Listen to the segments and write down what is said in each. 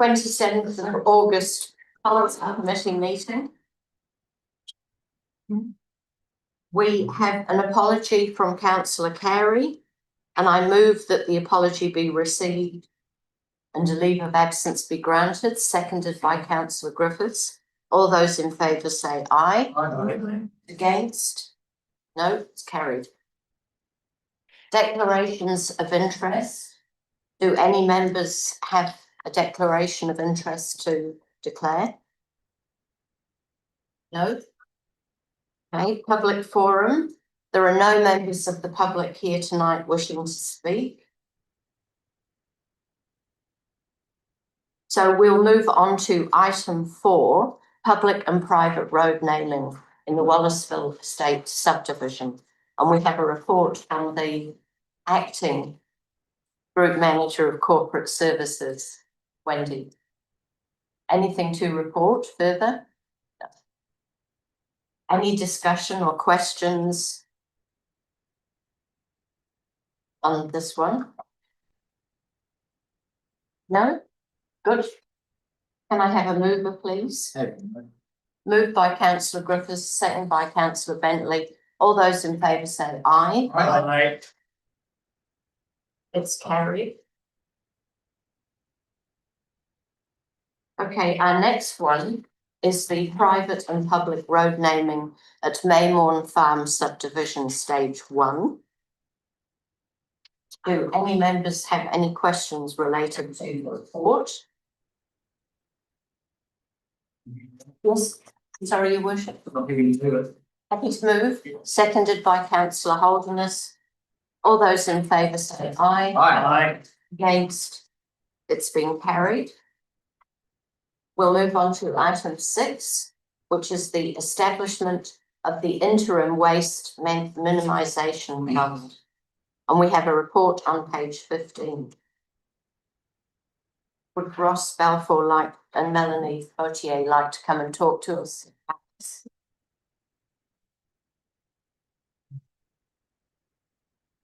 27th of August, Policy Committee meeting. We have an apology from Councillor Carey, and I move that the apology be received and a leave of absence be granted, seconded by Councillor Griffiths. All those in favour say aye. Aye. Against? No, it's carried. Declarations of interest. Do any members have a declaration of interest to declare? No? Okay, public forum. There are no members of the public here tonight wishing to speak. So we'll move on to item 4, public and private road naming in the Wallaceville Estate subdivision. And we have a report from the acting Group Manager of Corporate Services, Wendy. Anything to report further? No. Any discussion or questions on this one? No? Good. Can I have a mover, please? Moved by Councillor Griffiths, second by Councillor Bentley. All those in favour say aye. Aye. It's carried. Okay, our next one is the private and public road naming at Maymorn Farm Subdivision Stage 1. Do any members have any questions related to the report? Yes, sorry, Your Worship. Happy to move, seconded by Councillor Holderness. All those in favour say aye. Aye. Against? It's been carried. We'll move on to item 6, which is the establishment of the Interim Waste Minimisation Fund. And we have a report on page 15. Would Ross Balfour and Melanie Potier like to come and talk to us?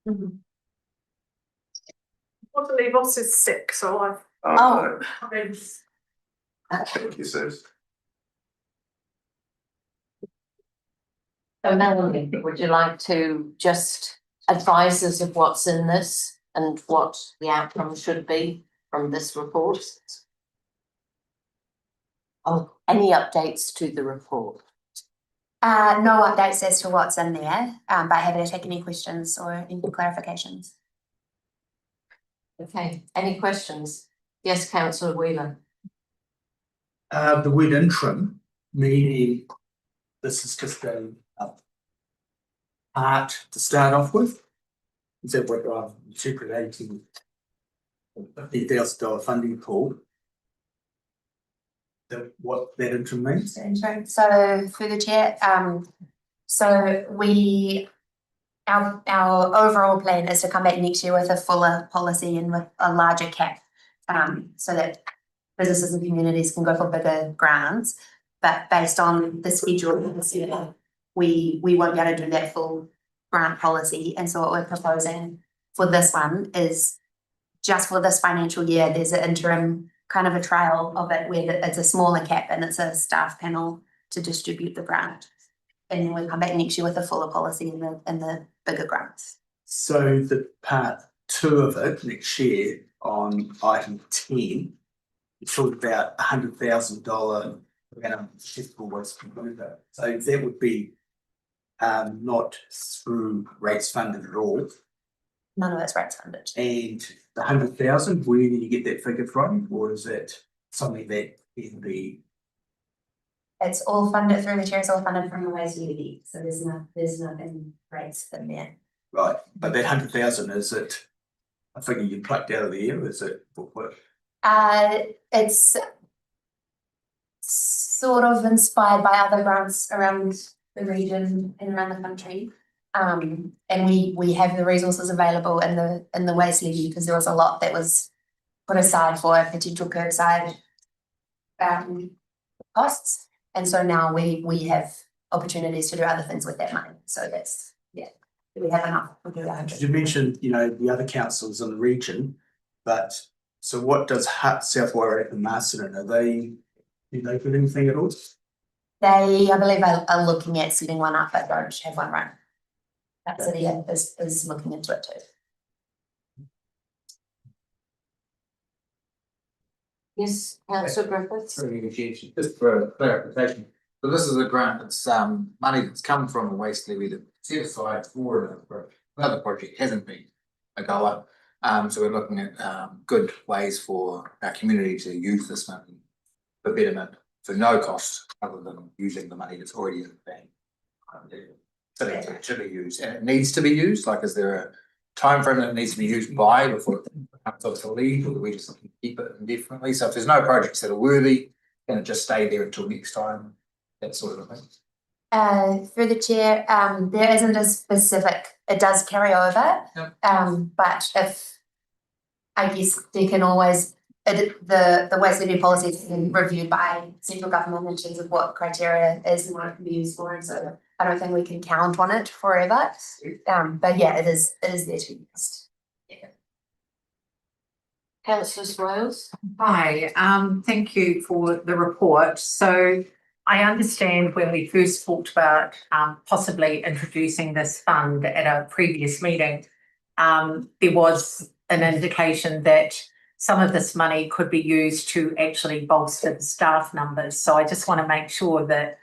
I believe Ross is sick, so I've Okay. Thank you, sis. So Melanie, would you like to just advise us of what's in this and what the outcome should be from this report? Oh, any updates to the report? No updates as to what's in there, but happy to take any questions or any clarifications. Okay, any questions? Yes, Councillor Wheeler. The word interim, meaning this is just a part to start off with. Is that what I'm interpreting? $50,000 funding pool. What that interim means? So through the chair, so our overall plan is to come back next year with a fuller policy and with a larger cap, so that businesses and communities can go for bigger grants. But based on the schedule of this year, we won't be able to do that full grant policy. And so what we're proposing for this one is just for this financial year, there's an interim kind of a trial of it where it's a smaller cap and it's a staff panel to distribute the grant. And then we'll come back next year with a fuller policy and the bigger grants. So the part 2 of it next year on item 10, you talked about $100,000 accessible waste remover. So that would be not through rates funded at all. None of it's rates funded. And the 100,000, where did you get that figure from, or is it something that can be? It's all funded through the chair. It's all funded from the waste levy. So there's nothing rates in there. Right, but that 100,000, is it a figure you plucked out of the air? Is it what? It's sort of inspired by other grants around the region and around the country. And we have the resources available in the waste levy because there was a lot that was put aside for potential curbside costs. And so now we have opportunities to do other things with that money. So that's, yeah, we have enough. You mentioned, the other councils in the region, but So what does Hutt, South Warwick and Marsden, do they put anything at all? They, I believe, are looking at setting one up, but don't have one run. That city is looking into it too. Yes, councillor Griffiths. Just for clarification, so this is a grant that's money that's come from the waste levy that set aside for another project, hasn't been a goer. So we're looking at good ways for our community to use this money for betterment for no cost other than using the money that's already in the bank. So it should be used, and it needs to be used. Like, is there a time frame that it needs to be used by before it becomes obsolete, or do we just keep it indefinitely? So if there's no projects that are worthy, then it just stay there until next time, that sort of thing. Through the chair, there isn't a specific, it does carry over. Yep. But if, I guess there can always, the waste levy policy is reviewed by central government in terms of what criteria is and what it can be used for, and so I don't think we can count on it forever. But yeah, it is there to be used. Councillor Swales. Hi, thank you for the report. So I understand when we first talked about possibly introducing this fund at a previous meeting, there was an indication that some of this money could be used to actually bolster the staff numbers. So I just want to make sure that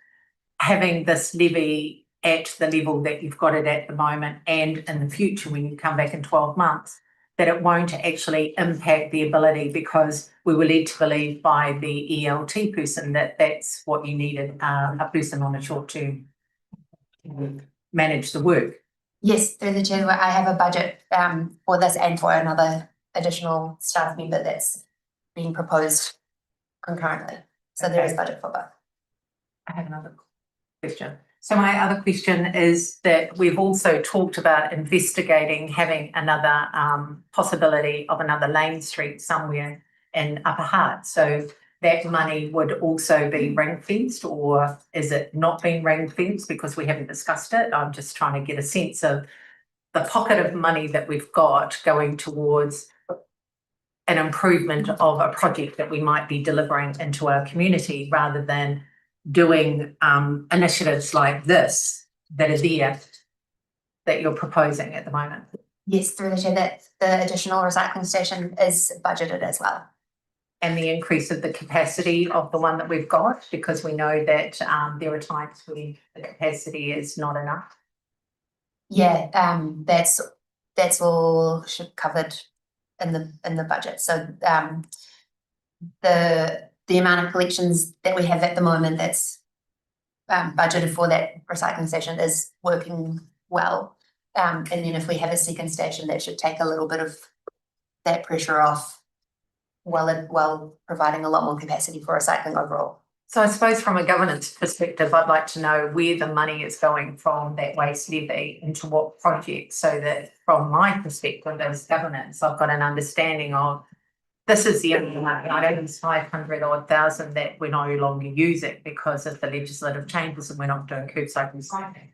having this levy at the level that you've got it at the moment and in the future when you come back in 12 months, that it won't actually impact the ability, because we were led to believe by the ELT person that that's what you needed, a person on a short term to manage the work. Yes, through the chair, I have a budget for this and for another additional staff member that's being proposed concurrently. So there is budget for both. I have another question. So my other question is that we've also talked about investigating having another possibility of another Lane Street somewhere in Upper Hutt. So that money would also be ring fenced, or is it not being ring fenced because we haven't discussed it? I'm just trying to get a sense of the pocket of money that we've got going towards an improvement of a project that we might be delivering into our community, rather than doing initiatives like this that are there that you're proposing at the moment. Yes, through the chair, that the additional recycling station is budgeted as well. And the increase of the capacity of the one that we've got, because we know that there are times when the capacity is not enough. Yeah, that's all covered in the budget. So the amount of collections that we have at the moment that's budgeted for that recycling station is working well. And then if we have a second station, that should take a little bit of that pressure off while providing a lot more capacity for recycling overall. So I suppose from a governance perspective, I'd like to know where the money is going from that waste levy into what projects, so that from my perspective as governance, I've got an understanding of this is the only money. I know it's 500,000 that we're no longer using because of the legislative changes and we're not doing curbside recycling.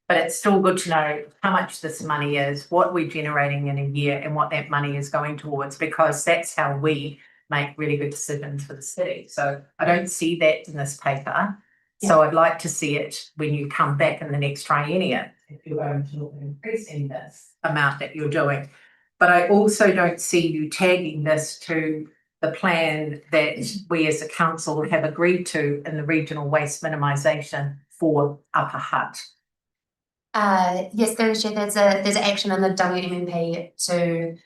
But it's still good to know how much this money is, what we're generating in a year, and what that money is going towards, because that's how we make really good decisions for the city. So I don't see that in this paper. So I'd like to see it when you come back in the next triennium, if you're going to look at increasing this amount that you're doing. But I also don't see you tagging this to the plan that we as a council have agreed to in the regional waste minimisation for Upper Hutt. Yes, there's an action in the WMMP to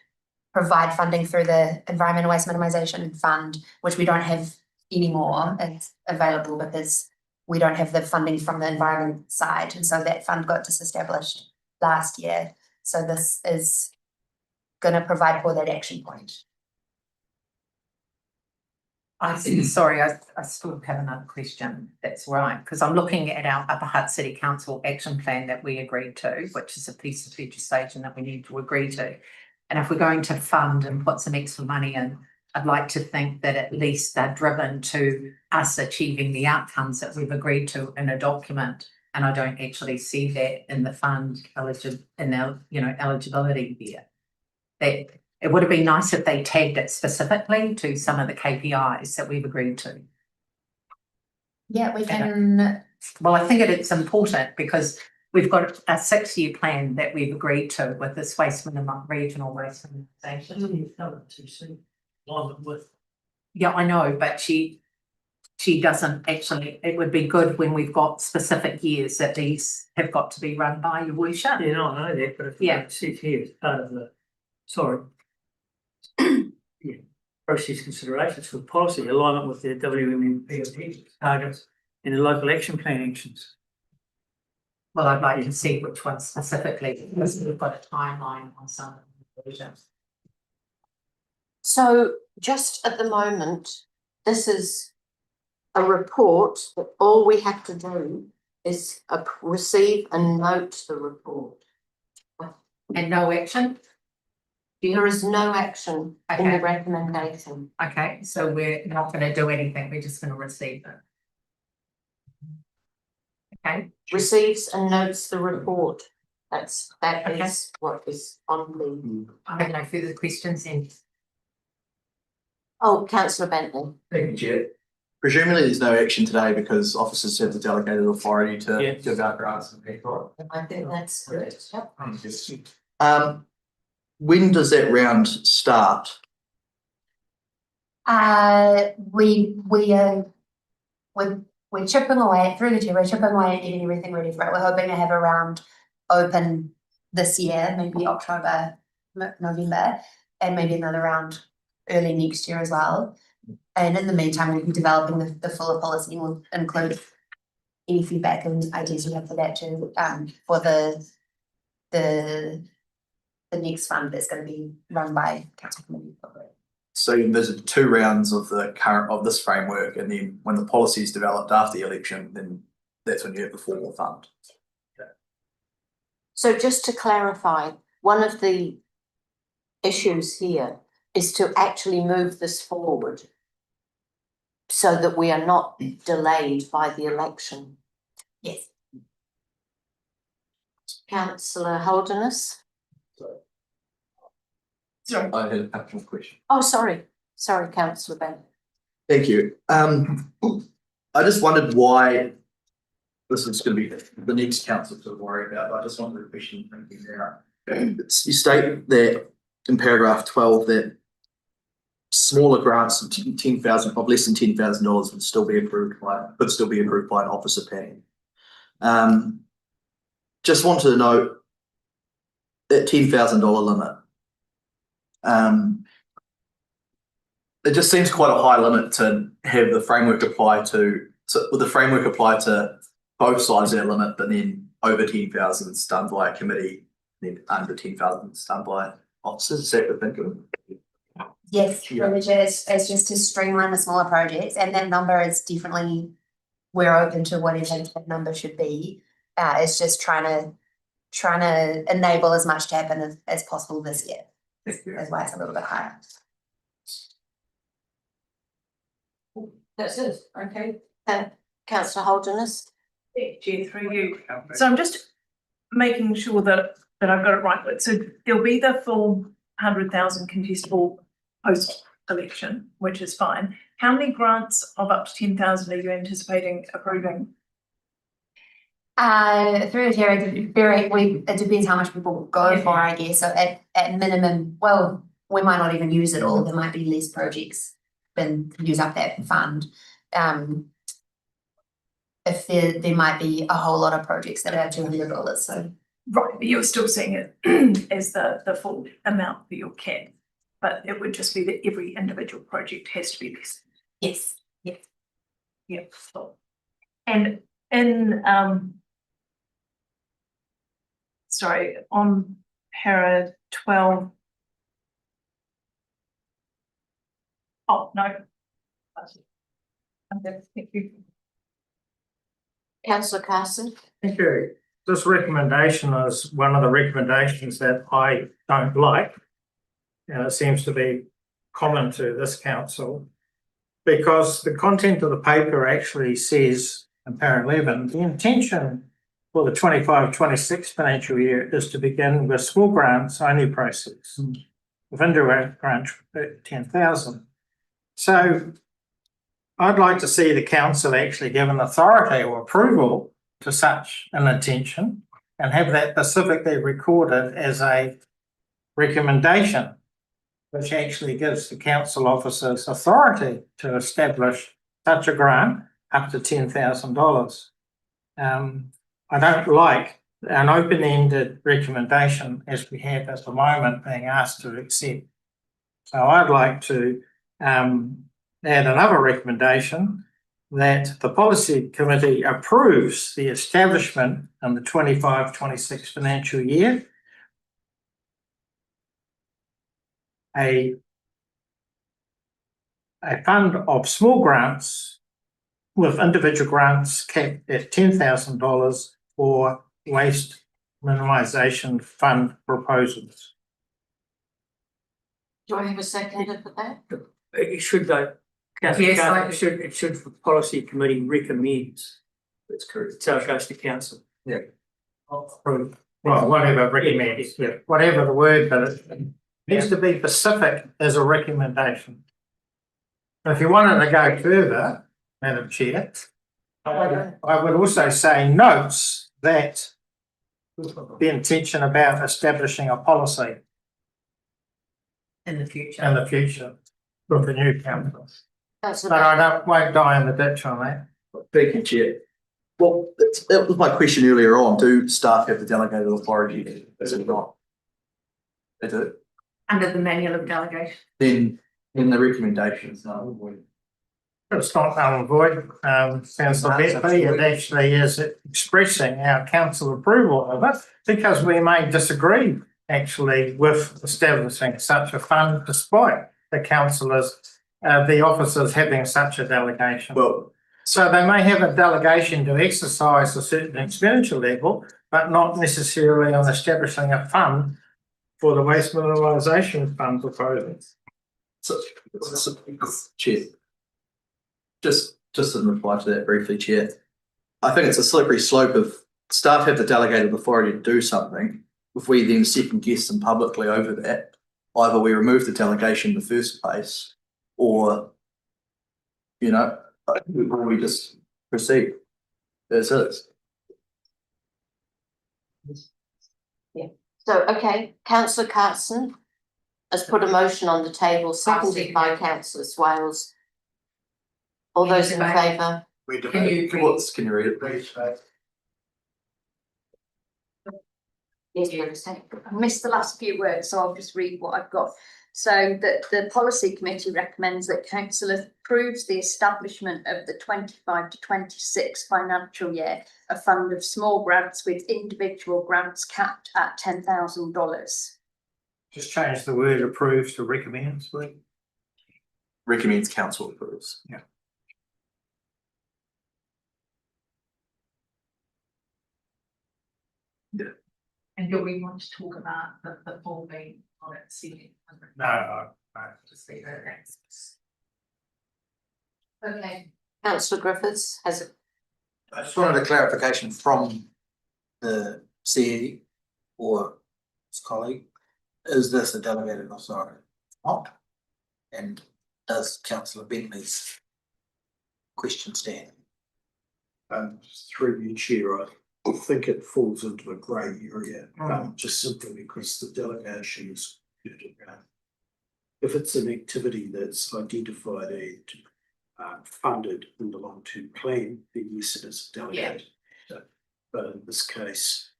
provide funding through the Environmental Waste Minimisation Fund, which we don't have anymore. It's available because we don't have the funding from the environment side, and so that fund got disestablished last year. So this is going to provide for that action point. Sorry, I still have another question. That's right, because I'm looking at our Upper Hutt City Council action plan that we agreed to, which is a piece of legislation that we need to agree to. And if we're going to fund and put some extra money in, I'd like to think that at least they're driven to us achieving the outcomes that we've agreed to in a document. And I don't actually see that in the fund eligibility there. That it would have been nice if they tagged it specifically to some of the KPIs that we've agreed to. Yeah, we can, Well, I think it's important because we've got a 6-year plan that we've agreed to with this regional waste minimisation. Yeah, I know, but she doesn't actually, it would be good when we've got specific years that these have got to be run by, your worship. Yeah, no, I know that, but if Yeah. it sits here as part of the, sorry. Yeah, process considerations for policy alignment with the WMP targets and the local action plan actions. Well, I'd like to see which one specifically, because we've got a timeline on some of the So just at the moment, this is a report that all we have to do is receive and note the report. And no action? There is no action in Okay. the recommendation. Okay, so we're not gonna do anything, we're just gonna receive it. Okay, Receives and notes the report. That Okay. is what is on the. I have no further questions then. Oh, councillor Bentley. Thank you, Chair. Presumably there's no action today because officers have the delegated authority to Yeah. give out grants and pay for I think that's good. Yep. it. When does that round start? we're chipping away through the chair, we're chipping away and getting everything ready for it. We're hoping to have a round open this year, maybe October, November, and maybe another round early next year as well. And in the meantime, we'll be developing the fuller policy. Will include any feedback and ideas we have for that too, for the next fund that's going to be run by council committee. So you envisage 2 rounds of this framework, and then when the policy is developed after the election, then that's when you have the formal fund. So just to clarify, one of the issues here is to actually move this forward so that we are not delayed by the election. Yes. Councillor Holderness? I had a couple of questions. Oh, sorry, councillor Ben. Thank you. I just wondered why this is going to be the next council to worry about. But I just wanted to question thinking there. You state that in paragraph 12 that smaller grants of $10,000 of less than $10,000 could still be approved by an officer panel. Just wanted to know that $10,000 limit. It just seems quite a high limit to have the framework apply to. So would the framework apply to both sides of that limit, but then over 10,000 is done by a committee, then under 10,000 is done by officers? Is that what you're thinking? Yes, Yeah. it's just to streamline the smaller projects, and that number is definitely, we're open to whatever that number should be. It's just trying to enable as much to happen as possible this year. That's why it's a little bit higher. That's it, okay. Councillor Holderness? Chair, through you. So I'm just making sure that I've got it right. So there'll be the full 100,000 contestable post-election, which is fine. How many grants of up to 10,000 are you anticipating approving? Through the chair, it depends how much people go for, I guess. So at minimum, well, we might not even use it all. There might be less projects than use up that fund. If there might be a whole lot of projects that are $200, so. Right, but you're still seeing it as the full amount for your cap, but it would just be that every individual project has to be listed. Yes. Yep. And in sorry, on para 12. Oh, no. Okay, thank you. Councillor Carson? Thank you. This recommendation is one of the recommendations that I don't like. And it seems to be common to this council. Because the content of the paper actually says in para 11, the intention for the 25-26 financial year is to begin with small grants only process. with indirect grant 10,000. So I'd like to see the council actually given authority or approval to such an intention and have that specifically recorded as a recommendation, which actually gives the council officers authority to establish such a grant up to $10,000. I don't like an open-ended recommendation as we have at the moment being asked to accept. So I'd like to add another recommendation that the policy committee approves the establishment in the 25-26 financial year a fund of small grants with individual grants capped at $10,000 for waste minimisation fund proposals. Do I have a seconder for that? It should go. Councillor Yes, Carter, I- it should, the policy committee recommends. That's correct. So it goes to council. Approve. Well, whatever recommended, yeah, whatever the word, but it needs to be specific as a recommendation. If you wanted to go further, Madam Chair, I would also say notes that the intention about establishing a policy In the future. in the future with the new council. Councillor But I won't die in the ditch on that. Thank you, Chair. Well, that was my question earlier on. Do staff have the delegated authority? Is it not? They do. Under the manual of delegation. Then in the recommendations, no. It's not null and void, Councillor Bentley, it actually is expressing our council approval of it because we may disagree actually with establishing such a fund despite the councillors, the officers having such a delegation. Well, So they may have a delegation to exercise a certain expenditure level, but not necessarily on establishing a fund for the waste minimisation fund proposals. so, Chair. Just in reply to that briefly, Chair. I think it's a slippery slope of staff have the delegated authority to do something. If we then second guess them publicly over that, either we remove the delegation in the first place, or, or we just proceed as is. So, okay, councillor Carson has put a motion on the table, seconded by councillor Swales. All those in favour? Can you Can you read it, please? Yes, please. I missed the last few words, so I'll just read what I've got. So that the policy committee recommends that council approves the establishment of the 25 to 26 financial year, a fund of small grants with individual grants capped at $10,000. Just change the word approves to recommends, please. Recommends council approves. Yeah. And do we want to talk about the full being on it, ceiling? No. Just leave it there. Okay. Councillor Griffiths has a I just wanted a clarification from the CE or his colleague. Is this a delegated authority? Not. And does councillor Bentley's question stand? Through you, Chair, I think it falls into a grey area, just simply because the delegation is. If it's an activity that's identified and funded in the long-term plan, then yes, it is delegated. But in this case,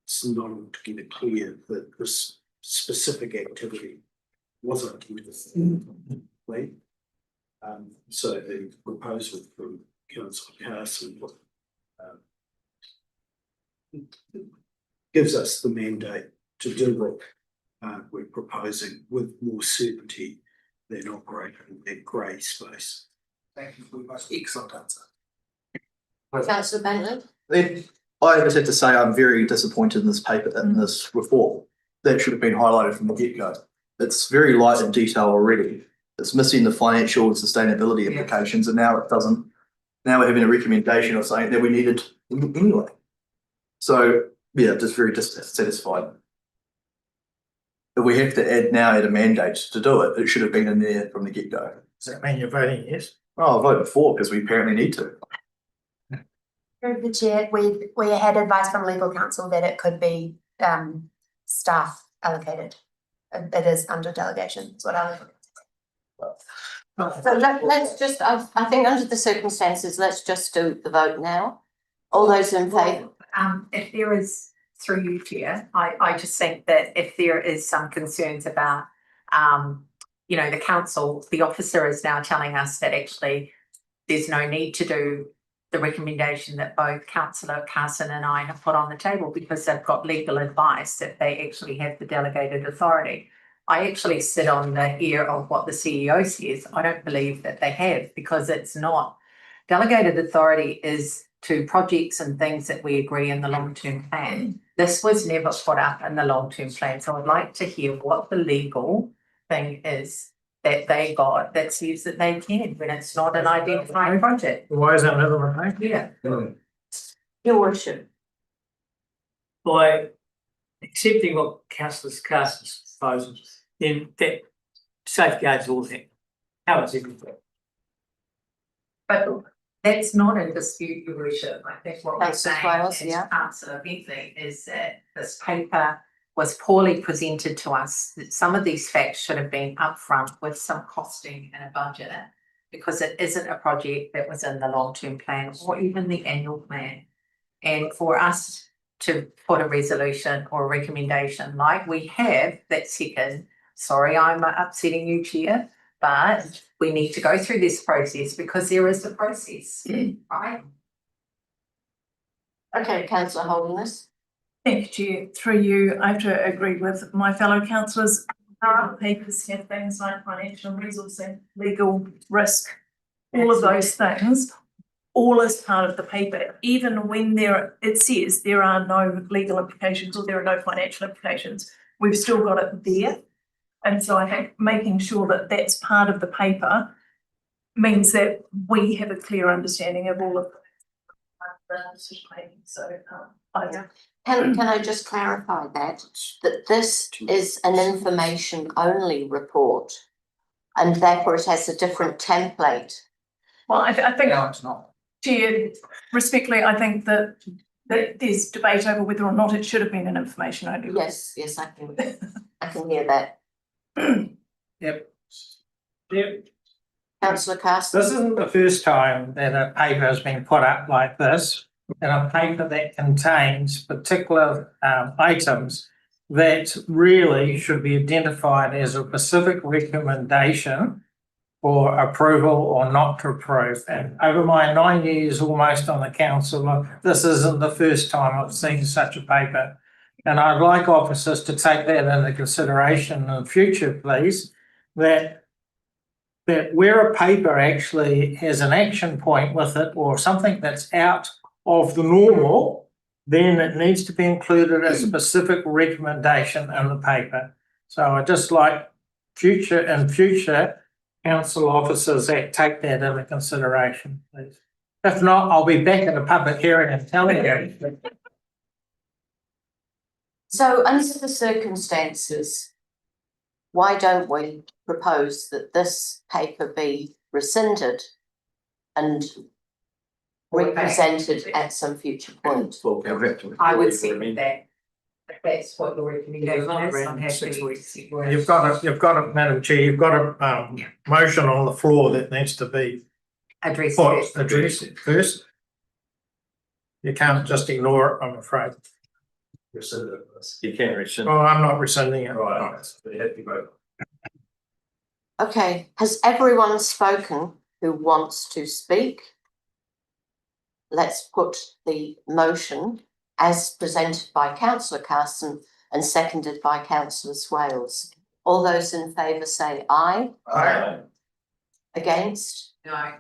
it's not altogether clear that this specific activity was identified in the plan. So the proposal from Councillor Carson gives us the mandate to do what we're proposing with more certainty than operating in that grey space. Thank you for your most excellent answer. councillor Bentley. Then I just have to say I'm very disappointed in this paper, in this report. That should have been highlighted from the get-go. It's very light in detail already. It's missing the financial and sustainability implications, and now it doesn't. Now we're having a recommendation of saying that we needed anyway. So yeah, just very dissatisfied. if we have to add a mandate to do it, it should have been in there from the get-go. Does that mean you're voting yes? Oh, I'll vote for because we apparently need to. Through the chair, we had advice from legal counsel that it could be staff allocated. It is under delegation, is what I would. So let's just, I think under the circumstances, let's just do the vote now. All those in favour? If there is, through you, Chair, I just think that if there is some concerns about, you know, the council, the officer is now telling us that actually there's no need to do the recommendation that both Councillor Carson and I have put on the table because they've got legal advice that they actually have the delegated authority. I actually sit on the ear of what the CEO says. I don't believe that they have because it's not. Delegated authority is to projects and things that we agree in the long-term plan. This was never put up in the long-term plan. So I'd like to hear what the legal thing is that they got that says that they can when it's not an identified project. Why is that never repaid? Yeah. Your worship. By accepting what councillor Carson's proposes, then that safeguards all that. Covers everything. But that's not in dispute, your worship. I think what we're Councillor saying Swales, as yeah. Councillor Bentley is that this paper was poorly presented to us, that some of these facts should have been upfront with some costing and a budget, because it isn't a project that was in the long-term plan or even the annual plan. And for us to put a resolution or a recommendation like we have, that second, sorry, I'm upsetting you, Chair, but we need to go through this process because there is a process, right? Okay, councillor Holderness. Thank you, Chair. Through you, I have to agree with my fellow councillors. Our papers have things like financial resourcing, legal risk, all of those things, all as part of the paper, even when it says there are no legal implications or there are no financial implications, we've still got it there. And so I think making sure that that's part of the paper means that we have a clear understanding of all of the decision making. So Can I just clarify that this is an information only report and therefore it has a different template? well, I think, No, it's not. Chair, respectfully, I think that there's debate over whether or not it should have been an information only. Yes, I can hear that. Yep. Councillor Carson. This isn't the first time that a paper has been put up like this, and a paper that contains particular items that really should be identified as a specific recommendation for approval or not to approve. And over my 9 years almost on the council, this isn't the first time I've seen such a paper. And I'd like officers to take that into consideration in the future, please, that where a paper actually has an action point with it or something that's out of the normal, then it needs to be included as a specific recommendation in the paper. So I just like future council officers that take that into consideration, please. If not, I'll be back in a public hearing and telling you. So under the circumstances, why don't we propose that this paper be rescinded and represented at some future point? I would say that. If that's what your recommendation is, I'm happy. 6 weeks. You've got it, Madam Chair, you've got a motion on the floor that needs to be Address addressed first. You can't just ignore it, I'm afraid. You can rescind. Oh, I'm not rescinding it. Right, so you have to vote. Okay, has everyone spoken who wants to speak? Let's put the motion as presented by councillor Carson and seconded by councillor Swales. All those in favour say aye. Aye. Against? No.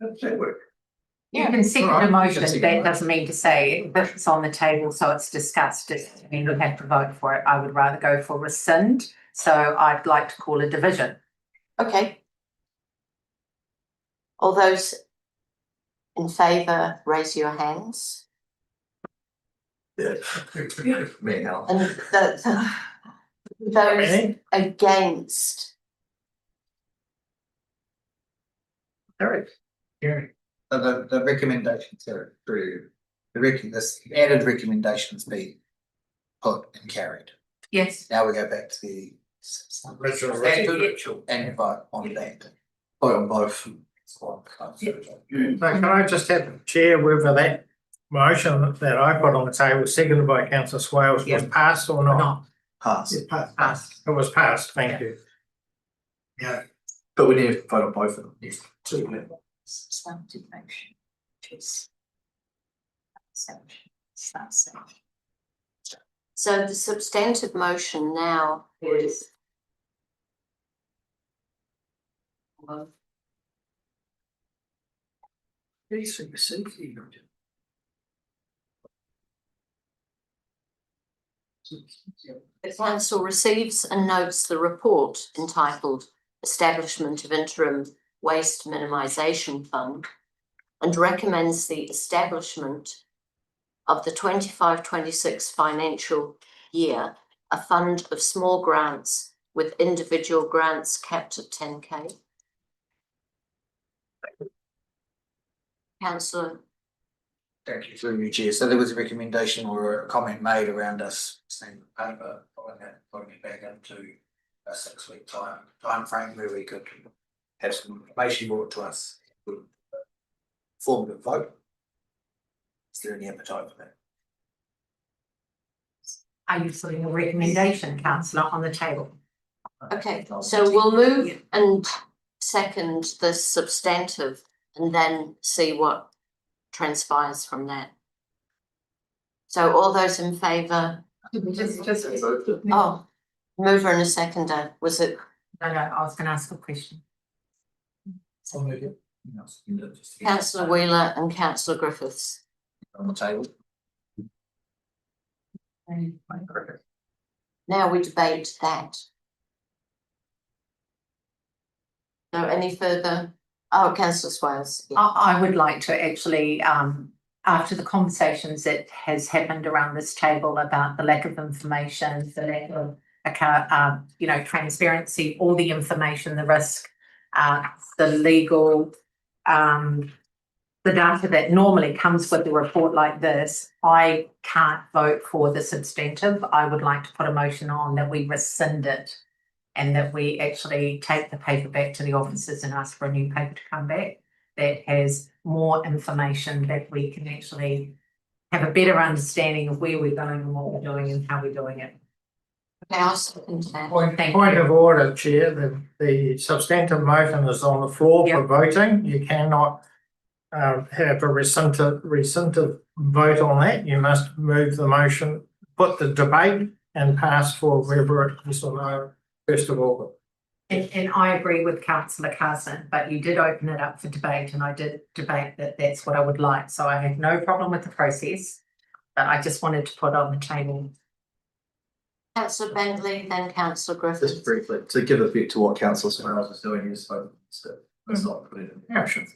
That's it, work. You can second a motion, that doesn't mean to say if it's on the table, so it's discussed, I mean, you'll have to vote for it. I would rather go for rescind, so I'd like to call a division. Okay. All those in favour, raise your hands. Me now. And those Any? against, Eric? Gary? The recommendations are through, this added recommendations be put and carried. Yes. Now we go back to the Rachel. and vote on that. Vote on both. So can I just have chair whether that motion that I put on the table, seconded by councillor Swales, was passed or not? Not Pass. passed. It was passed, thank you. Yeah. But we need to vote on both of them. Yes. Substantive motion. Which is that section. so the substantive motion now is. The council receives and notes the report entitled Establishment of Interim Waste Minimisation Fund and recommends the establishment of the 25-26 financial year, a fund of small grants with individual grants capped at 10K. Councillor, Thank you through you, Chair. So there was a recommendation or a comment made around us saying paper, putting it back into a 6-week timeframe where we could have some information brought to us. Formative vote. Is there any appetite for that? Are you putting a recommendation, councillor, on the table? okay, so we'll move and second the substantive and then see what transpires from that. So all those in favour? Oh, mover and a seconder, was it? No, I was gonna ask a question. Councillor Wheeler and councillor Griffiths. On the table. Now we debate that. So any further? Oh, councillor Swales. Yeah. I would like to actually, after the conversations that has happened around this table about the lack of information, the lack of transparency, all the information, the risk, the legal, the data that normally comes with a report like this, I can't vote for the substantive. I would like to put a motion on that we rescind it and that we actually take the paper back to the officers and ask for a new paper to come back that has more information that we can actually have a better understanding of where we're going and what we're doing and how we're doing it. Okay, I'll second that. Point of order, Chair, the substantive motion is on the floor for voting. You cannot have a rescindive vote on that. You must move the motion, put the debate and pass for whether it is or no, first of all. And I agree with councillor Carson, but you did open it up for debate and I did debate that that's what I would like. So I have no problem with the process, but I just wanted to put on the table. Councillor Bentley, then councillor Griffiths. Just briefly, to give effect to what councillor Swales was doing, is vote. That's not put it in the motion.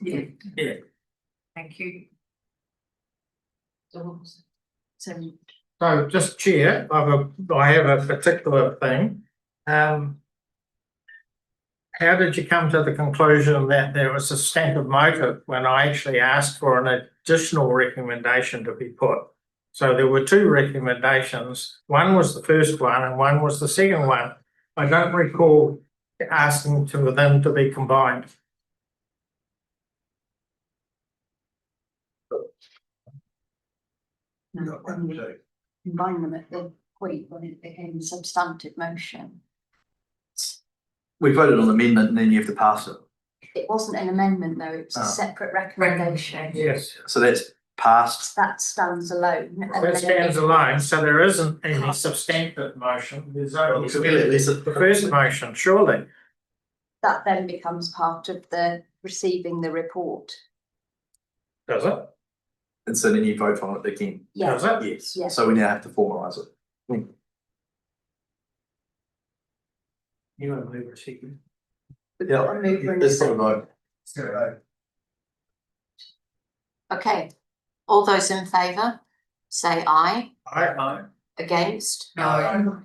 Yeah. Thank you. So just Chair, I have a particular thing. How did you come to the conclusion that there was a substantive motive when I actually asked for an additional recommendation to be put? So there were two recommendations. One was the first one and one was the second one. I don't recall asking for them to be combined. Combine them at the point when it became a substantive motion. We voted on the amendment and then you have to pass it. It wasn't an amendment though, it was a separate recommendation. Yes. So that's passed. That stands alone. and That then stands alone, so there isn't any substantive motion. There's only the first motion, surely. That then becomes part of the receiving the report. Does it? And so then you vote on it again. Yeah, Does it? Yes. Yeah. So we now have to formalise it. You want to move or second? Yeah. a mover and a Let's put a second. vote. Okay, all those in favour? say aye. Aye. Against? No.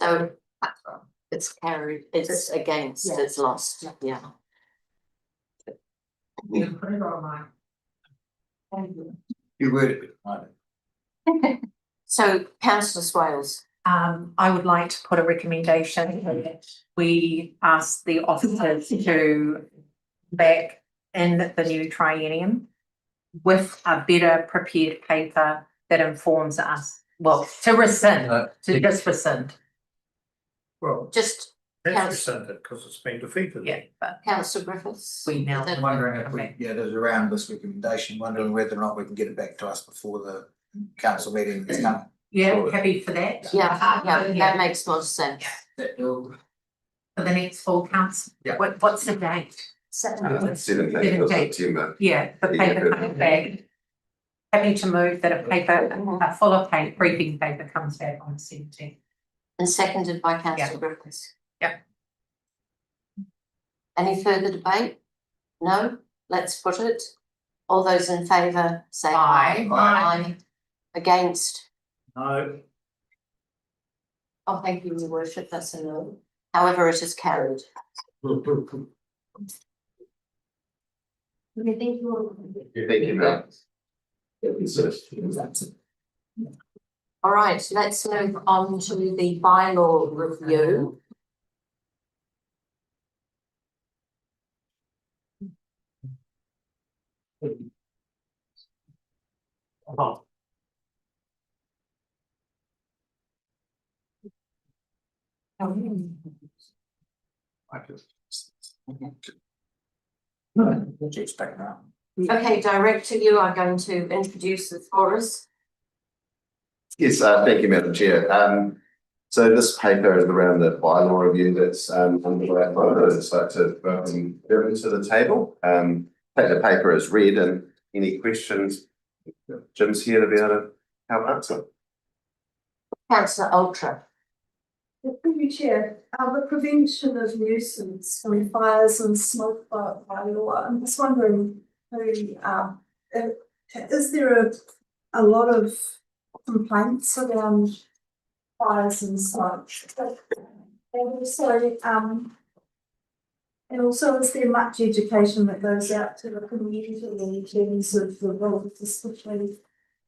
So it's carried, it's against, Yeah. it's lost, yeah. You put it on my. You worded it, right? So councillor Swales, I would like to put a recommendation that we ask the officers to back in the new triennium with a better prepared paper that informs us, well, to rescind, to just rescind, Well, just that's councillor, rescinded because it's been defeated. yeah, but councillor Griffiths. we now. I'm wondering if we, yeah, there's around this recommendation, wondering whether or not we can get it back to us before the council meeting that's coming. Yeah, happy for that. Yeah, that makes more sense. For the next full council. Yeah. What's the date? 7th. 17th of September. Yeah, the paper comes back. Happy to move that a paper, a fuller paper, briefing paper comes back on the 17th. And seconded by councillor Griffiths. Yeah. Any further debate? No? Let's put it. All those in favour say aye. Aye. Against? No, Oh, thank you, your worship, that's a no. However, it is carried. Thank you. All right, let's move on to the bylaw review. oh, Okay, Director, you are going to introduce the for us. Yes, thank you, Madam Chair. So this paper is around the bylaw review that's underway at the moment. I'd just like to welcome everyone to the table. Take the paper as read, and any questions, Jim's here to be able to help answer. Councillor Ultra. Through you, Chair, the prevention of nuisance from fires and smoke bylaw, I'm just wondering who, is there a lot of complaints around fires and smoke? And also, is there much education that goes out to the community in terms of the roles, especially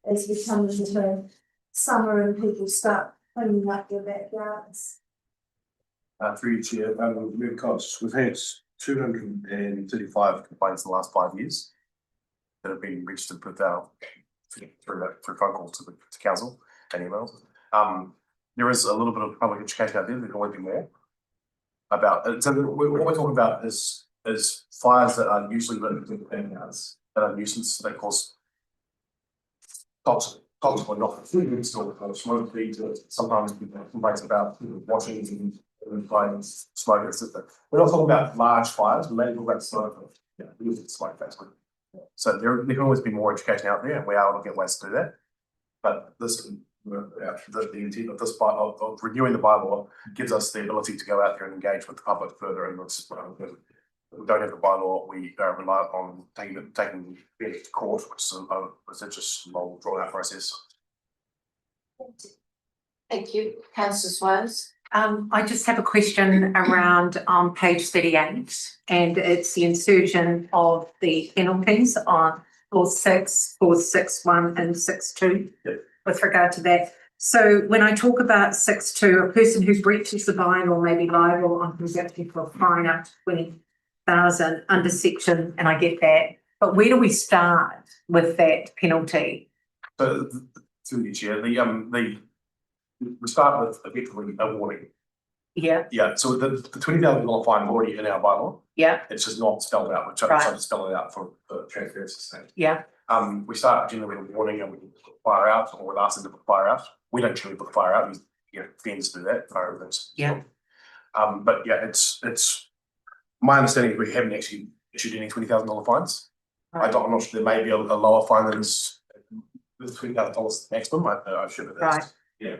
as we come into summer and people start cleaning up their backyards? Through you, Chair, we've had 235 complaints in the last 5 years that have been registered with through phone calls to council and emails. There is a little bit of public education out there. There can always be more about. So what we're talking about is fires that are usually lit in family houses that are nuisance. They cause toxic or not still smoke feeds. Sometimes complaints about washings and fires, smoke, etc. We're not talking about large fires. We're mainly talking about smoke. Yeah, smoke basically. So there can always be more education out there, and we are looking at ways to do that. But this, the intent of this of renewing the bylaw gives us the ability to go out there and engage with the public further. And we don't have the bylaw. We rely on taking it to court, which is just a long drawn out process. Thank you, councillor Swales. I just have a question around on page 38, and it's the insertion of the penalties on clause 6, clause 6.1 and 6.2 with regard to that. So when I talk about 6.2, a person who breaches the bylaw may be liable on conviction for a fine up to 20,000 under section, and I get that. But where do we start with that penalty? So through the chair, we start with effectively a warning. Yeah. Yeah. So the $20,000 fine is already in our bylaw. Yeah. It's just not spelled out. We're trying to spell it out for transparency's sake. Yeah. We start generally with a warning, and we can put the fire out, or we'll ask them to put the fire out. We don't generally put the fire out. We fans do that. Fire events. Yeah. But yeah, it's my understanding is we haven't actually issued any $20,000 fines. Right. I'm not sure. There may be a lower fine than this. With $20,000 maximum. I should have. Right. Yeah,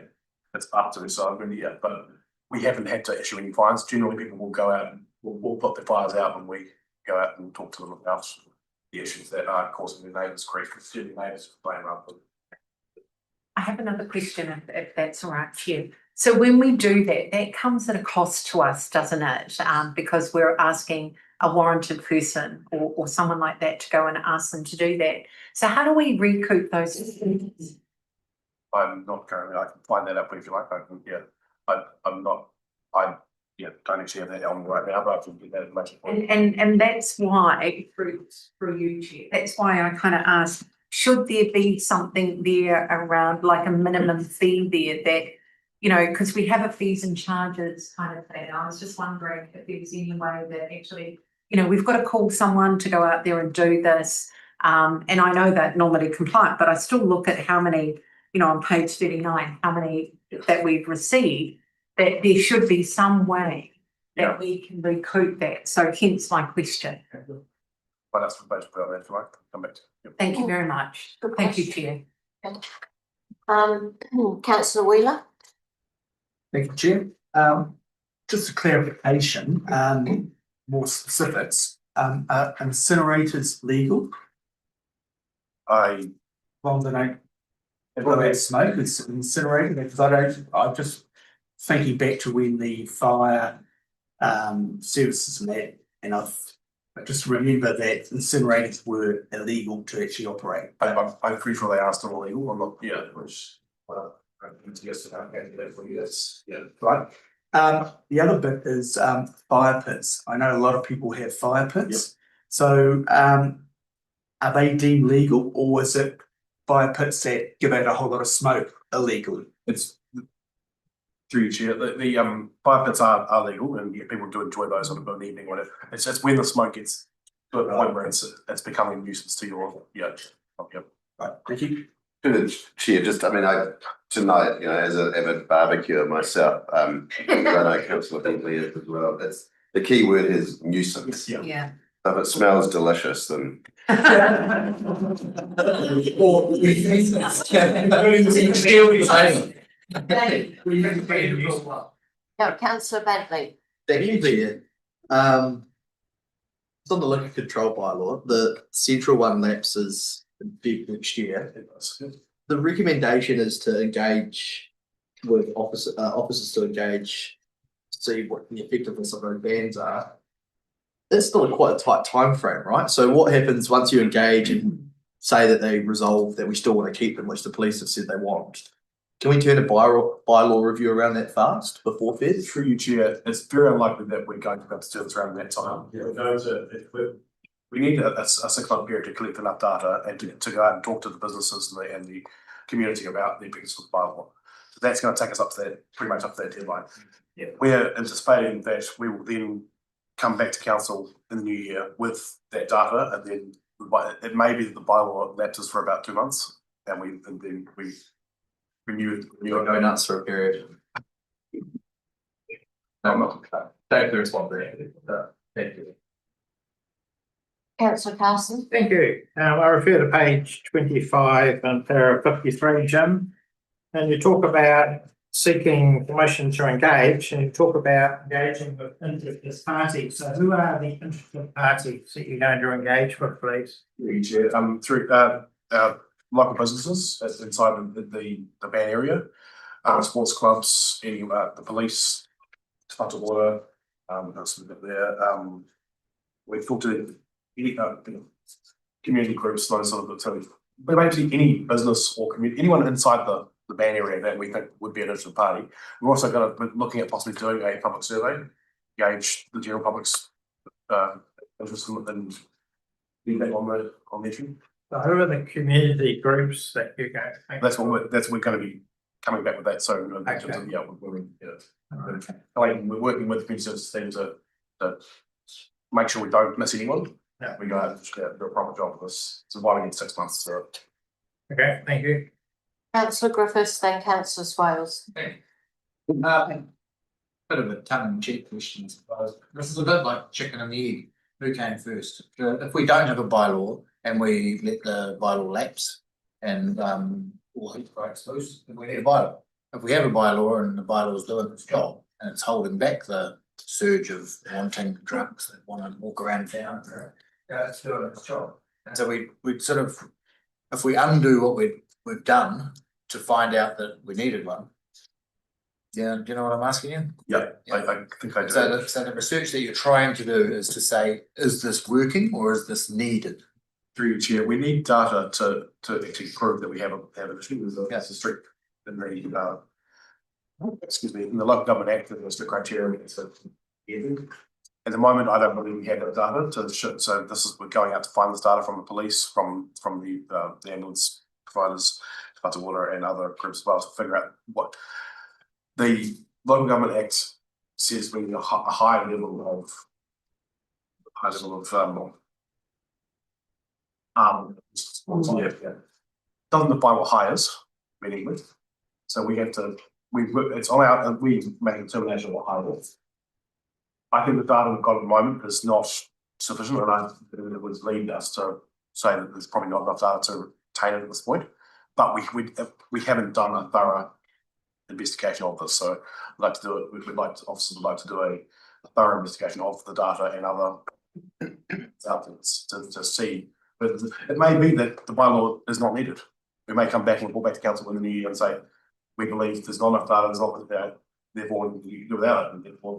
it's up to the side, yeah, but we haven't had to issue any fines. Generally, people will go out and we'll put the fires out when we go out and talk to them about the issues that are causing the neighbours grief, because the neighbours blame up. I have another question if that's all right, Chair. So when we do that, that comes at a cost to us, doesn't it? Because we're asking a warranted person or someone like that to go and ask them to do that. So how do we recoup those? I'm not currently, I can find that up if you like, I can, yeah, I'm not, don't actually have that on right now, but I can get that information for you. And that's why, through you, Chair, that's why I kind of asked, should there be something there around like a minimum fee there that, you know, because we have a fees and charges kind of thing. I was just wondering if there's any way that actually, you know, we've got to call someone to go out there and do this. And I know that normally compliant, but I still look at how many, you know, on page 39, how many that we've received, that there should be some way that we can recoup that. So hence my question. But that's for page about that, if you like, come back to you. Thank you very much. Good Thank you, question. Chair. Councillor Wheeler? Thank you, Chair. Just a clarification, more specifics, are incinerators legal? I, Well, then what about smoke, is incinerated, because I'm just thinking back to when the fire services met, and I just remember that incinerators were illegal to actually operate. I'm pretty sure they are still illegal, I'm not, yeah, which, I need to get to that, and that for you, that's, yeah. Right. The other bit is fire pits. I know a lot of people have fire pits. So are they deemed legal, or is it fire pits that give out a whole lot of smoke illegal? It's through your chair, the fire pits are legal, and yeah, people do enjoy those on an evening, whatever. It's just when the smoke gets to a point where it's becoming a nuisance to your, Right, thank you. Good, Chair, just, I mean, tonight, you know, as an avid barbecuer myself, I know Councillor Bentley is as well, it's, the key word is nuisance. Yeah. If it smells delicious, then. No, councillor Bentley. Technically, it's on the liquor control bylaw, the central one lapses in February next year. The recommendation is to engage with officers to engage, see what the effectiveness of those bans are. That's still quite a tight time frame, right? So what happens once you engage and say that they resolve that we still want to keep them, which the police have said they want? Can we turn a bylaw review around that fast before Fed? Through you, Chair, it's very unlikely that we're going to be able to do this around that time. We're going to, we need a 6-month period to collect enough data and to go out and talk to the businesses and the community about the impacts of the bylaw. So that's going to take us up to that, pretty much up to that deadline. Yeah. We're anticipating that we will then come back to council in the new year with that data, and then it may be that the bylaw lapses for about 2 months, and then we renew You're going nuts for a period. No, I'm not. Thank you, respond there. Thank you. Councillor Carson? Thank you. I refer to page 25 and para 53, Jim. And you talk about seeking permission to engage, and you talk about engaging with interested parties. So who are the interested parties that you're going to engage with, please? Through local businesses inside the ban area, sports clubs, any the police, Sponge Water, we've talked to any community groups, those sort of, so basically any business or community, anyone inside the ban area that we think would be an interested party. We're also going to be looking at possibly doing a public survey, gauge the general public's interest in feedback on the issue. So who are the community groups that you're going to think? That's what we're going to be coming back with that. So in terms of, we're working with the community services team to make sure we don't miss anyone. Yeah. We go out and do a proper job of this. So why we need 6 months to. Okay, thank you. Councillor Griffiths, then councillor Swales. Bit of a tongue-in-cheek question, I suppose. This is a bit like chicken and the egg. Who came first? If we don't have a bylaw and we let the bylaw lapse and we'll hit by exposed, then we need a bylaw. If we have a bylaw and the bylaw is doing its job and it's holding back the surge of wanting drunks that want to walk around town, it's doing its job. And so we'd sort of, if we undo what we've done to find out that we needed one. Yeah, do you know what I'm asking you? Yeah, I think I do. So the research that you're trying to do is to say, is this working or is this needed? Through your chair, we need data to actually prove that we have an issue. There's a strict in the excuse me, in the local government act, there's the criteria to at the moment, I don't believe we have that data to show, so we're going out to find this data from the police, from the ambulance providers, Floods and Water and other groups as well to figure out what the local government act says we need a high level of yeah. Doesn't define what high is, meaning so we have to it's on our we make a determination of what high is. I think the data we've got at the moment is not sufficient, and it would lead us to say that there's probably not enough data to obtain it at this point. But we haven't done a thorough investigation of this, so I'd like to do it. Officers would like to do a thorough investigation of the data and other outlets to see. But it may be that the bylaw is not needed. We may come back and report back to council in the new year and say we believe there's not enough data, there's not enough, therefore we can do without it, and therefore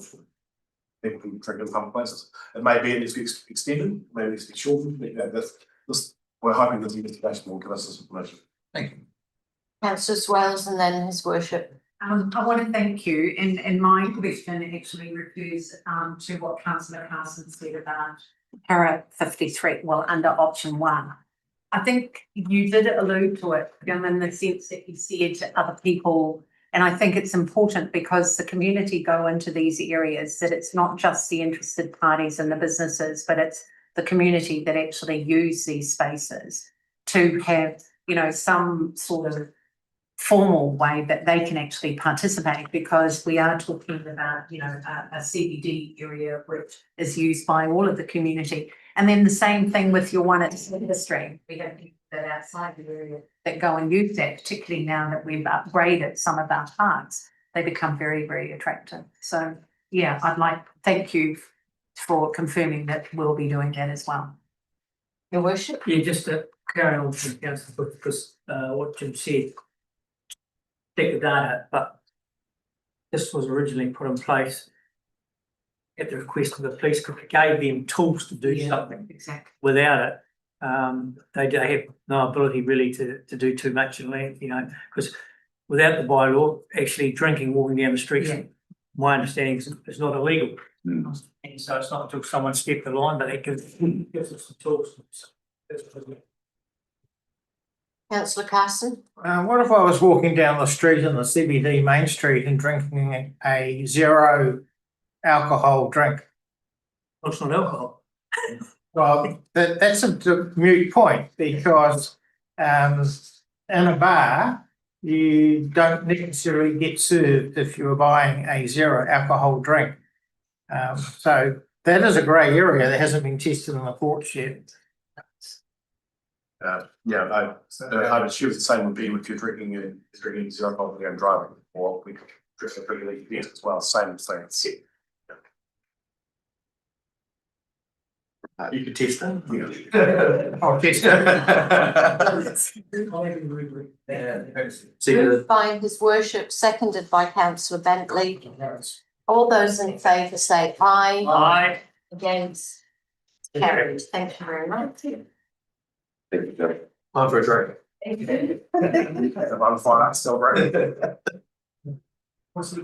people can drink in public places. It may be it needs to be extended, maybe it needs to be shortened. We're hoping this investigation will give us this information. Thank you. Councillor Swales and then his worship. I want to thank you, and my question actually refers to what councillor Carson said about para 53, well, under option 1. I think you did allude to it, in the sense that you said to other people, and I think it's important because the community go into these areas, that it's not just the interested parties and the businesses, but it's the community that actually use these spaces to have, some sort of formal way that they can actually participate, because we are talking about, a CBD area which is used by all of the community. And then the same thing with your one at Silver Stream. We have people that are outside the area that go and use that, particularly now that we've upgraded some of our parks. They become very, very attractive. So yeah, I'd like to thank you for confirming that we'll be doing that as well. Your worship. Yeah, just to carry on from councillor, because what Jim said, take the data, but this was originally put in place at the request of the police, because it gave them tools to do something. Exactly. Without it, they have no ability really to do too much in land, because without the bylaw, actually drinking, walking down the streets, my understanding is not illegal. And so it's not until someone stepped the line, but it gives us some tools. Councillor Carson. What if I was walking down the street in the CBD Main Street and drinking a 0 alcohol drink? Well, it's not alcohol. Well, that's a moot point, because in a bar, you don't necessarily get served if you're buying a 0 alcohol drink. So that is a grey area that hasn't been tested in the courts yet. I would assume the same would be if you're drinking 0 alcohol and driving, or we could drink a pretty yes as well, same thing. You could test them. I'll test Moved by his worship, seconded by councillor Bentley. All those in favour say aye. Aye. Against? Carried. Thank you very much. Thank you, Joe. Time for a drink. If I'm fine, I'm still right. So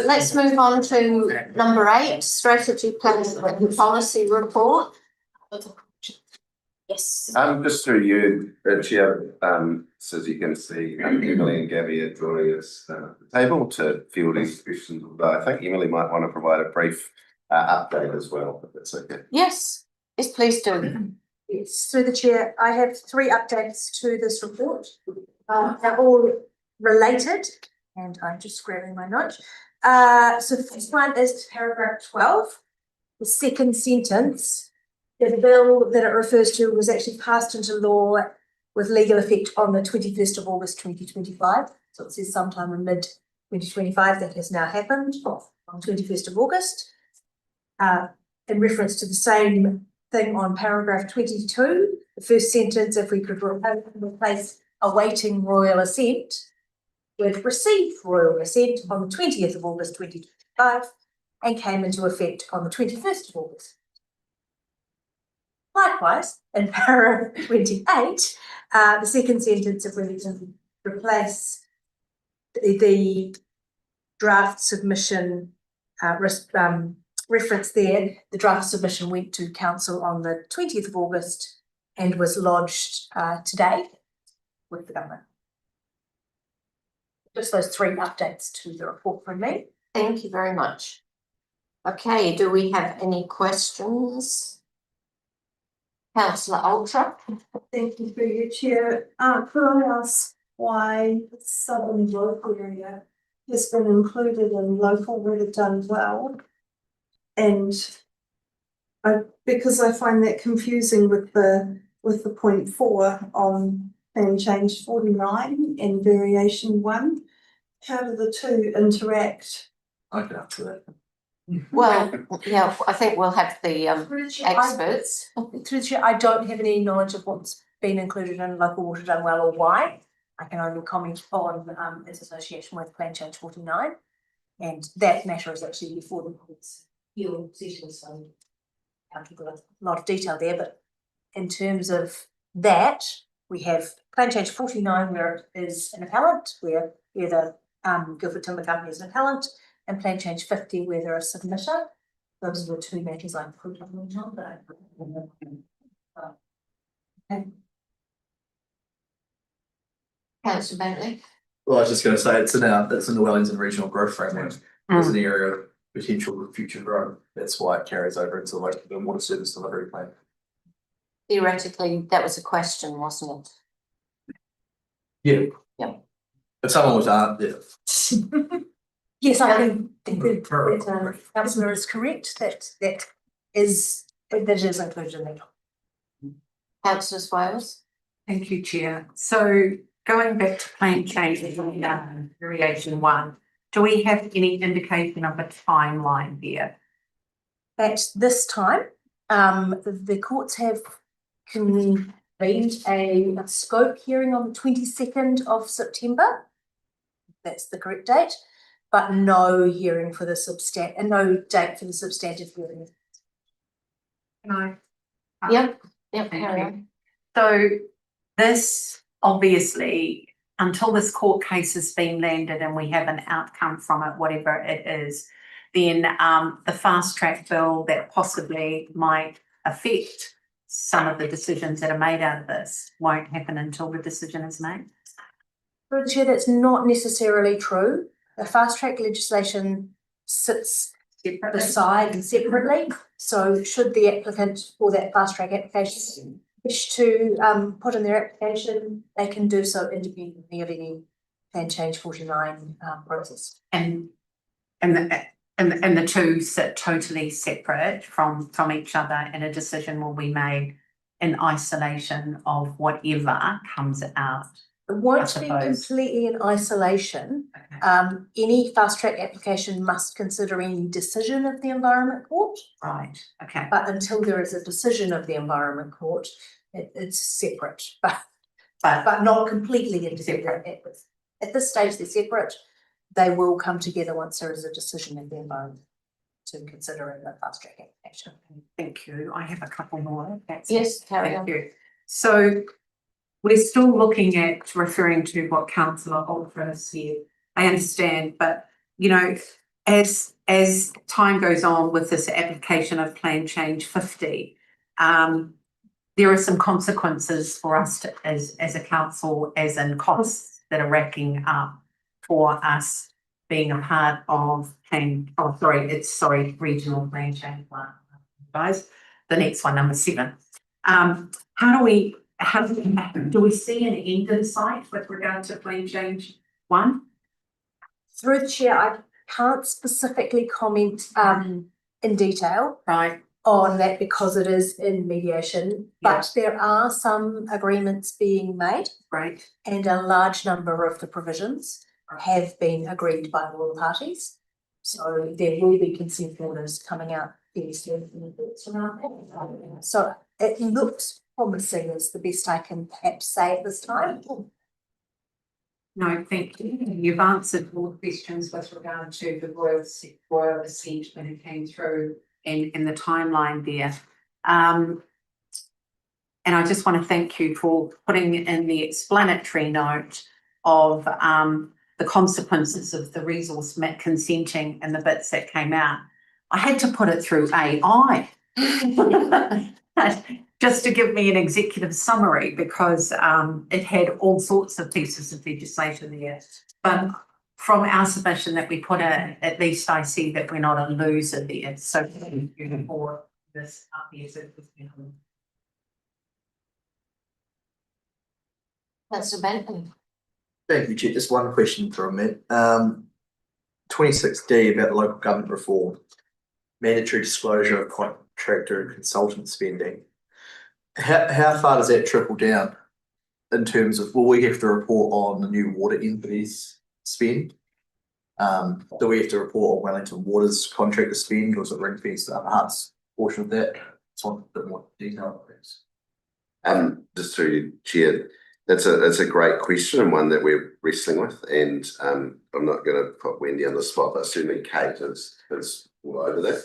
let's move on to number 8, strategy plan and policy report. Yes. Just through you, Chair, so as you can see, Emily and Gabby are joining us at the table to field these questions. But I think Emily might want to provide a brief update as well, if that's okay. Yes, please do. Yes, through the chair, I have 3 updates to this report. They're all related, and I'm just grabbing my note. So the first one is paragraph 12, the second sentence. The bill that it refers to was actually passed into law with legal effect on the 21st of August 2025. So it says sometime in mid 2025. That has now happened on 21st of August. In reference to the same thing on paragraph 22, the first sentence, if we could replace awaiting royal assent with received royal assent on the 20th of August 2025 and came into effect on the 21st of August. Likewise, in paragraph 28, the second sentence, if we can replace the draft submission reference there, the draft submission went to council on the 20th of August and was lodged today with the government. Just those 3 updates to the report from me. Thank you very much. Okay, do we have any questions? Councillor Ultra. Thank you for your chair. Could I ask why the southern local area has been included in local where it done well? And because I find that confusing with the 0.4 on plan change 49 and variation 1. How do the two interact? I can answer that. Well, yeah, I think we'll have the experts. Through the chair, I don't have any knowledge of what's been included in local water done well or why. I can only comment on its association with plan change 49. And that matter is actually before the court's hearing session, so I can't give a lot of detail there, but in terms of that, we have plan change 49 where it is an appellant, where either Guildford Timber Company is an appellant, and plan change 50 where they're a submitter. Those are the 2 matters I put on the top. Councillor Bentley. Well, I was just going to say, it's in the Wellington Regional Growth Framework. There's an area of potential for future growth. That's why it carries over into the water service delivery plan. Theoretically, that was a question, wasn't it? Yeah. Yeah. If someone was yeah. Yes, I can think that Councillor is correct, that is included in that. Councillor Swales. Thank you, Chair. So going back to plan change variation 1, do we have any indication of a timeline here? At this time, the courts have convened a scope hearing on the 22nd of September. That's the correct date, but no hearing for the no date for the substantive hearing. No. Yep, Thank carry you. on. So this obviously, until this court case has been landed and we have an outcome from it, whatever it is, then the fast track bill that possibly might affect some of the decisions that are made out of this won't happen until the decision is made. Through the chair, that's not necessarily true. The fast track legislation sits beside and separately. So should the applicant for that fast track application wish to put in their application, they can do so independently of any plan change 49 process. And the two sit totally separate from each other, and a decision will be made in isolation of whatever comes out. It won't be completely in isolation. Okay. Any fast track application must consider any decision of the Environment Court. Right, okay. But until there is a decision of the Environment Court, it's separate, but not completely independent. At this stage, they're separate. They will come together once there is a decision of the Environment to consider in the fast track application. Thank you. I have a couple more. Yes, carry on. Thank you. So we're still looking at referring to what Councillor Ultra said. I understand, but you know, as time goes on with this application of plan change 50, there are some consequences for us to, as a council, as in costs that are racking up for us being a part of regional plan change 1. Guys, the next one, number 7. Do we see an end in sight with regard to plan change 1? Through the chair, I can't specifically comment in detail on that because it is in mediation, but there are some agreements being made. Right. And a large number of the provisions have been agreed by all parties. So there will be consent orders coming out So it looks promising is the best I can perhaps say at this time. No, thank you. You've answered all the questions with regard to the royal assent when it came through and the timeline there. And I just want to thank you for putting in the explanatory note of the consequences of the resource map consenting and the bits that came out. I had to put it through AI just to give me an executive summary because it had all sorts of pieces of legislation there. But from our submission that we put in, at least I see that we're not a loser there. So thank you for this up here. That's a benefit. Thank you, Chair. Just one question from me. 26D about the local government reform. Mandatory disclosure of contractor and consultant spending. How far does that trickle down in terms of, will we have to report on the new water entities spend? Do we have to report on Wellington Water's contractor spend, or is it ring fenced to Upper Hutt's portion of that? Just want a bit more detail, please. Just through you, Chair, that's a great question and one that we're wrestling with, and I'm not going to put Wendy on the spot, but certainly Kate is all over that,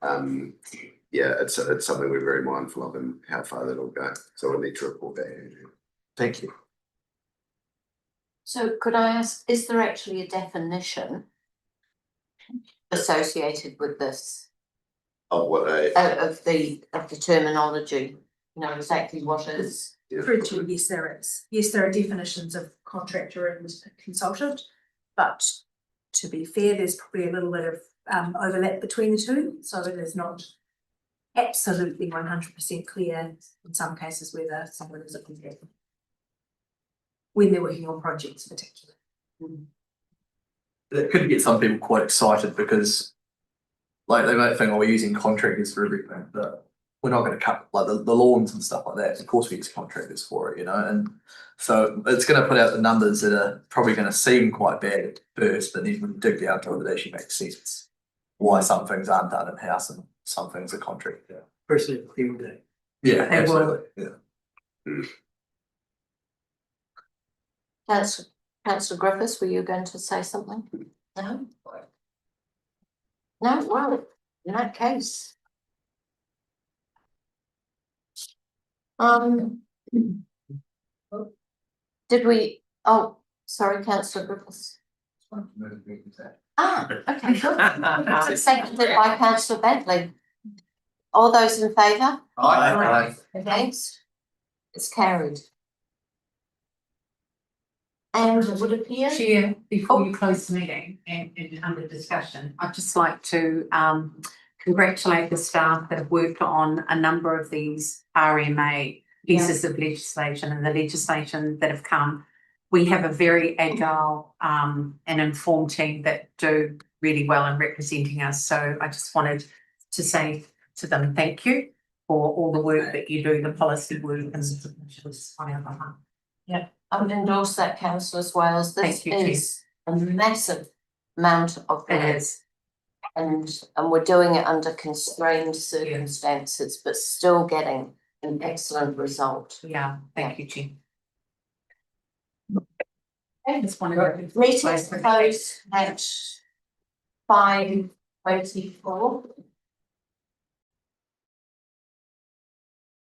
and yeah, it's something we're very mindful of and how far that'll go. So we'll need to report back. Thank you. So could I ask, is there actually a definition associated with this? Of what Of the terminology, you know, exactly what is? Through to, yes, there is. Yes, there are definitions of contractor and consultant, but to be fair, there's probably a little bit of overlap between the two, so it is not absolutely 100% clear in some cases whether someone is a contractor when they're working on projects particularly. It could get some people quite excited because like they might think, oh, we're using contractors for everything, but we're not going to cut like the lawns and stuff like that. Of course we use contractors for it, you know, and so it's going to put out the numbers that are probably going to seem quite bad at first, but then when you dig down to it, it actually makes sense why some things aren't done in-house and some things are contracted. Personally, every day. Yeah, They will. absolutely, yeah. Councillor Griffiths, were you going to say something? No? No, well, in that case. Did we, oh, sorry, councillor Griffiths. Ah, okay, good. Seconded by councillor Bentley. All those in favour? Aye. Against? It's carried. And it would appear. Chair, before you close the meeting and under discussion, I'd just like to congratulate the staff that have worked on a number of these RMA pieces of legislation and the legislation that have come. We have a very agile and informed team that do really well in representing us. So I just wanted to say to them, thank you for all the work that you do, the policy work and the submissions on our behalf. Yeah, I would endorse that, councillor Swales. This Thank you, Chair. is a massive amount of It work. is. And we're doing it under constrained circumstances, but still getting an excellent result. Yeah, thank you, Chair. Okay. Just wanted to. Meeting closed at 5:24.